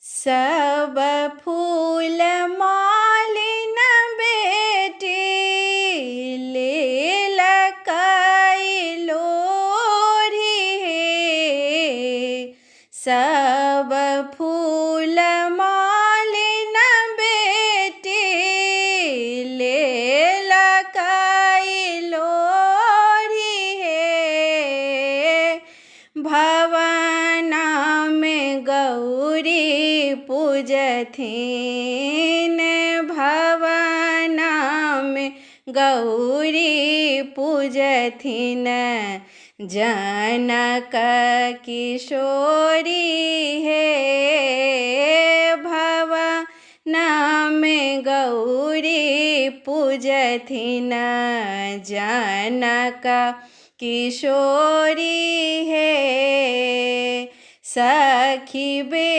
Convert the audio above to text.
सब फूल मालिन बेटी लेल कई लोरी हे। सब फूल मालिन बेटी लेल कई लोरी हे। भवना में गौरी पूजथिन, भवना में गौरी पूजथिन। जनक किशोरी हे। भवना में गौरी पूजथिन। जनक किशोरी हे। सखी बे